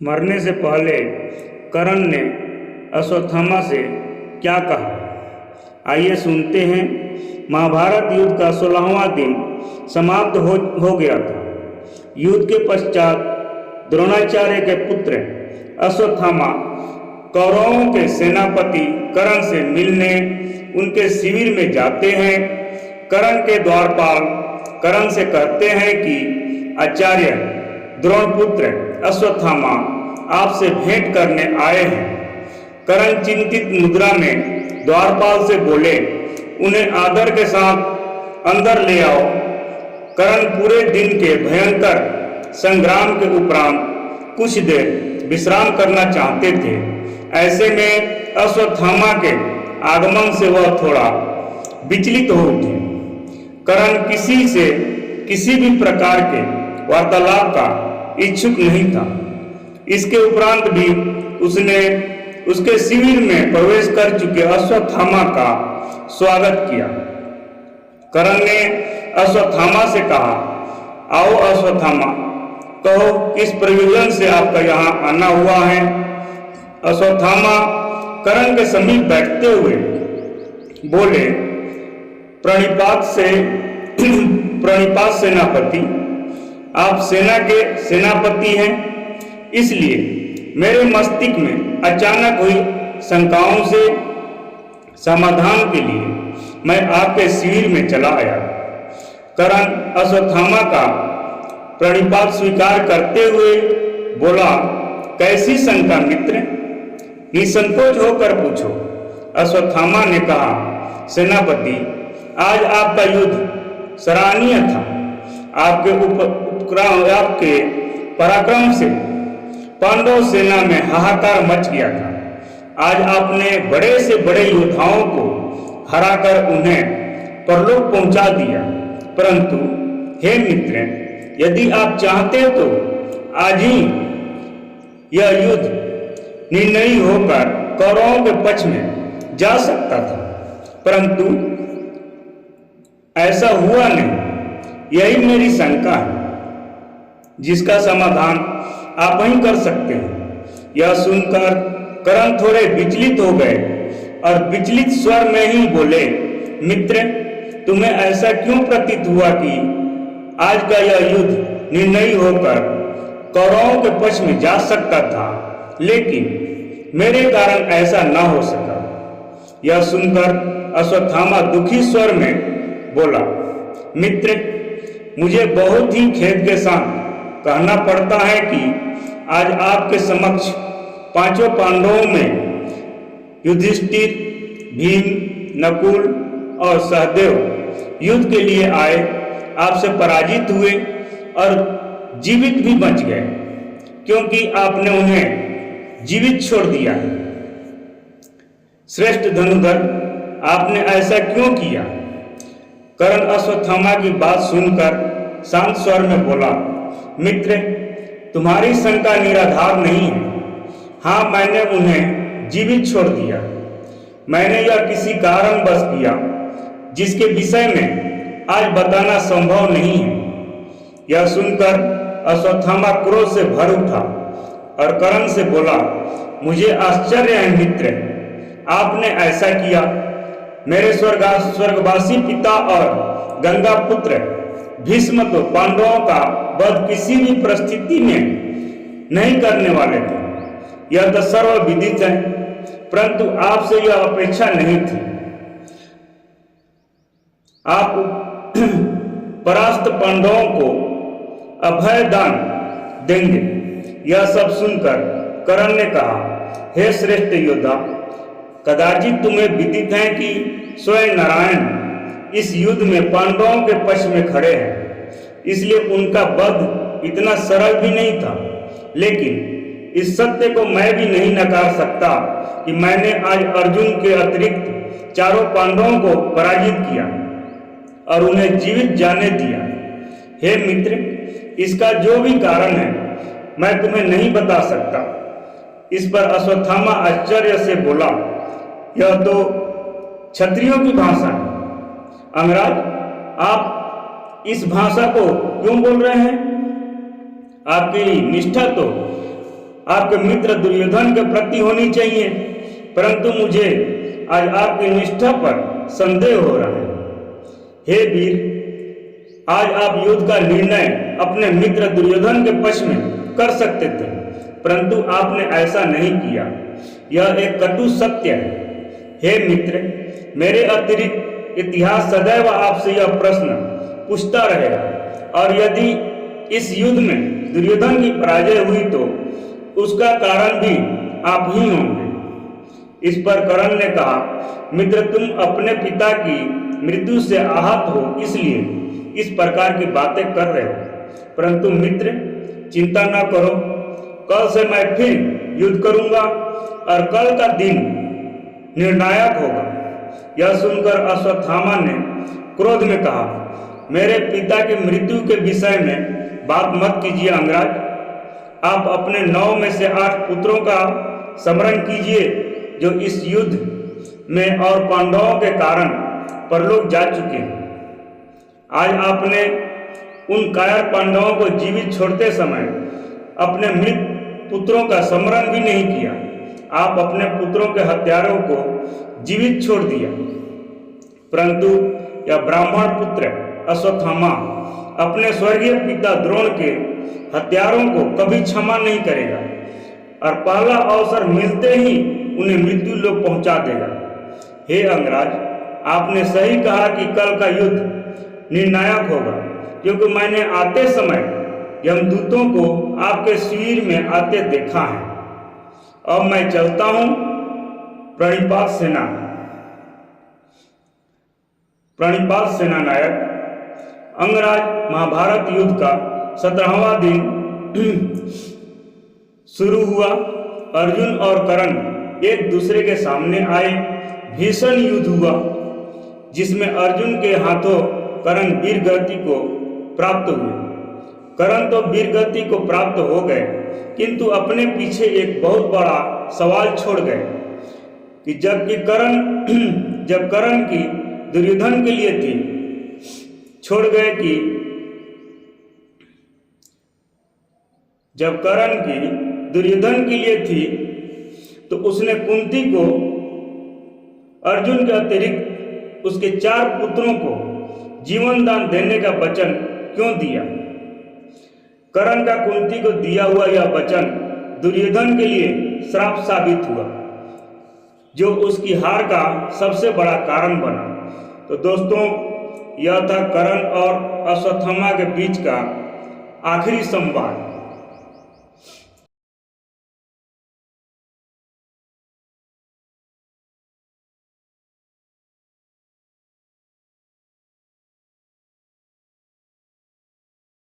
मरने से पहले कर्ण ने अश्वत्थामा से क्या कहा, आइए सुनते हैं। महाभारत युद्ध का 16वां दिन समाप्त हो गया था। युद्ध के पश्चात द्रोणाचार्य के पुत्र अश्वत्थामा कौरवों के सेनापति कर्ण से मिलने उनके शिविर में जाते हैं। कर्ण के द्वारपाल कर्ण से कहते हैं कि आचार्य द्रोणपुत्र अश्वत्थामा आपसे भेंट करने आए हैं। कर्ण चिंतित मुद्रा में द्वारपाल से बोले, उन्हें आदर के साथ अंदर ले आओ। कर्ण पूरे दिन के भयंकर संग्राम के उपरांत कुछ देर विश्राम करना चाहते थे। ऐसे में अश्वत्थामा के आगमन से वह थोड़ा विचलित हो उठे। कर्ण किसी भी प्रकार के वार्तालाप का इच्छुक नहीं था। इसके उपरांत भी उसने उसके शिविर में प्रवेश कर चुके अश्वत्थामा का स्वागत किया। कर्ण ने अश्वत्थामा से कहा, आओ अश्वत्थामा, कहो किस प्रयोजन से आपका यहाँ आना हुआ है। अश्वत्थामा कर्ण के समीप बैठते हुए बोले, प्रणिपात सेनापति, आप सेना के सेनापति हैं, इसलिए मेरे मस्तिष्क में अचानक हुई शंकाओं से समाधान के लिए मैं आपके शिविर में चला आया। कर्ण अश्वत्थामा का प्रणिपात स्वीकार करते हुए बोला, कैसी शंका मित्र, निसंकोच होकर पूछो। अश्वत्थामा ने कहा, सेनापति, आज आपका युद्ध सराहनीय था। आपके पराक्रम से पांडव सेना में हाहाकार मच गया था। आज आपने बड़े से बड़े योद्धाओं को हराकर उन्हें परलोक पहुंचा दिया। परंतु हे मित्र, यदि आप चाहते तो आज ही यह युद्ध निर्णयी होकर कौरवों के पक्ष में जा सकता था, परंतु ऐसा हुआ नहीं। यही मेरी शंका है, जिसका समाधान आप ही कर सकते हैं। यह सुनकर कर्ण थोड़े विचलित हो गए और विचलित स्वर में ही बोले, मित्र, तुम्हें ऐसा क्यों प्रतीत हुआ कि आज का यह युद्ध निर्णयी होकर कौरवों के पक्ष में जा सकता था, लेकिन मेरे कारण ऐसा न हो सका। यह सुनकर अश्वत्थामा दुखी स्वर में बोला, मित्र, मुझे बहुत ही खेद के साथ कहना पड़ता है कि आज आपके समक्ष पांचों पांडवों में युधिष्ठिर, भीम, नकुल और सहदेव युद्ध के लिए आए, आपसे पराजित हुए और जीवित भी बच गए, क्योंकि आपने उन्हें जीवित छोड़ दिया। श्रेष्ठ धनुधर, आपने ऐसा क्यों किया? कर्ण अश्वत्थामा की बात सुनकर शांत स्वर में बोला, मित्र, तुम्हारी शंका निराधार नहीं है। हाँ, मैंने उन्हें जीवित छोड़ दिया। मैंने यह किसी कारणवश किया जिसके विषय में आज बताना संभव नहीं है। यह सुनकर अश्वत्थामा क्रोध से भर उठा और कर्ण से बोला, मुझे आश्चर्य है मित्र, आपने ऐसा किया। मेरे स्वर्गवासी पिता और गंगा पुत्र भीष्म तो पांडवों का वध किसी भी परिस्थिति में नहीं करने वाले थे, यह तो सर्वविदित है, परंतु आपसे यह अपेक्षा नहीं थी। आप परास्त पांडवों को अभय दान देंगे। यह सब सुनकर कर्ण ने कहा, हे श्रेष्ठ योद्धा, कदाचित तुम्हें विदित है कि स्वयं नारायण इस युद्ध में पांडवों के पक्ष में खड़े हैं, इसलिए उनका वध इतना सरल भी नहीं था। लेकिन इस सत्य को मैं भी नहीं नकार सकता कि मैंने आज अर्जुन के अतिरिक्त चारों पांडवों को पराजित किया और उन्हें जीवित जाने दिया। हे मित्र, इसका जो भी कारण है मैं तुम्हें नहीं बता सकता। इस पर अश्वत्थामा आश्चर्य से बोला, यह तो क्षत्रियों की भाषा है। अंगराज, आप इस भाषा को क्यों बोल रहे हैं? आपकी निष्ठा तो आपके मित्र दुर्योधन के प्रति होनी चाहिए, परंतु मुझे आज आपकी निष्ठा पर संदेह हो रहा है। हे वीर, आज आप युद्ध का निर्णय अपने मित्र दुर्योधन के पक्ष में कर सकते थे, परंतु आपने ऐसा नहीं किया। यह एक कटु सत्य है। हे मित्र, मेरे अतिरिक्त इतिहास सदैव आपसे यह प्रश्न पूछता रहेगा, और यदि इस युद्ध में दुर्योधन की पराजय हुई तो उसका कारण भी आप ही होंगे। इस पर कर्ण ने कहा, मित्र, तुम अपने पिता की मृत्यु से आहत हो इसलिए इस प्रकार की बातें कर रहे हो, परंतु मित्र, चिंता न करो, कल से मैं फिर युद्ध करूंगा और कल का दिन निर्णायक होगा। यह सुनकर अश्वत्थामा ने क्रोध में कहा, मेरे पिता की मृत्यु के विषय में बात मत कीजिए अंगराज। आप अपने 9 में से 8 पुत्रों का स्मरण कीजिए जो इस युद्ध में और पांडवों के कारण परलोक जा चुके हैं। आज आपने उन कायर पांडवों को जीवित छोड़ते समय अपने मृत पुत्रों का स्मरण भी नहीं किया। आप अपने पुत्रों के हत्यारों को जीवित छोड़ दिया, परंतु यह ब्राह्मण पुत्र अश्वत्थामा अपने स्वर्गीय पिता द्रोण के हत्यारों को कभी क्षमा नहीं करेगा और पहला अवसर मिलते ही उन्हें मृत्यु लोक पहुंचा देगा। हे अंगराज, आपने सही कहा कि कल का युद्ध निर्णायक होगा, क्योंकि मैंने आते समय यमदूतों को आपके शिविर में आते देखा है। अब मैं चलता हूं। प्रणिपात सेना नायक। अंगराज, महाभारत युद्ध का 17वां दिन शुरू हुआ। अर्जुन और कर्ण एक दूसरे के सामने आए। भीषण युद्ध हुआ, जिसमें अर्जुन के हाथों कर्ण वीरगति को प्राप्त हुए। कर्ण तो वीरगति को प्राप्त हो गए, किंतु अपने पीछे एक बहुत बड़ा सवाल छोड़ गए कि जब कर्ण की दुर्योधन के लिए थी, छोड़ गए कि जब कर्ण की दुर्योधन के लिए थी तो उसने कुंती को अर्जुन के अतिरिक्त उसके 4 पुत्रों को जीवन दान देने का वचन क्यों दिया? कर्ण का कुंती को दिया हुआ यह वचन दुर्योधन के लिए श्राप साबित हुआ, जो उसकी हार का सबसे बड़ा कारण बना। तो दोस्तों, यह था कर्ण और अश्वत्थामा के बीच का आखिरी संवाद।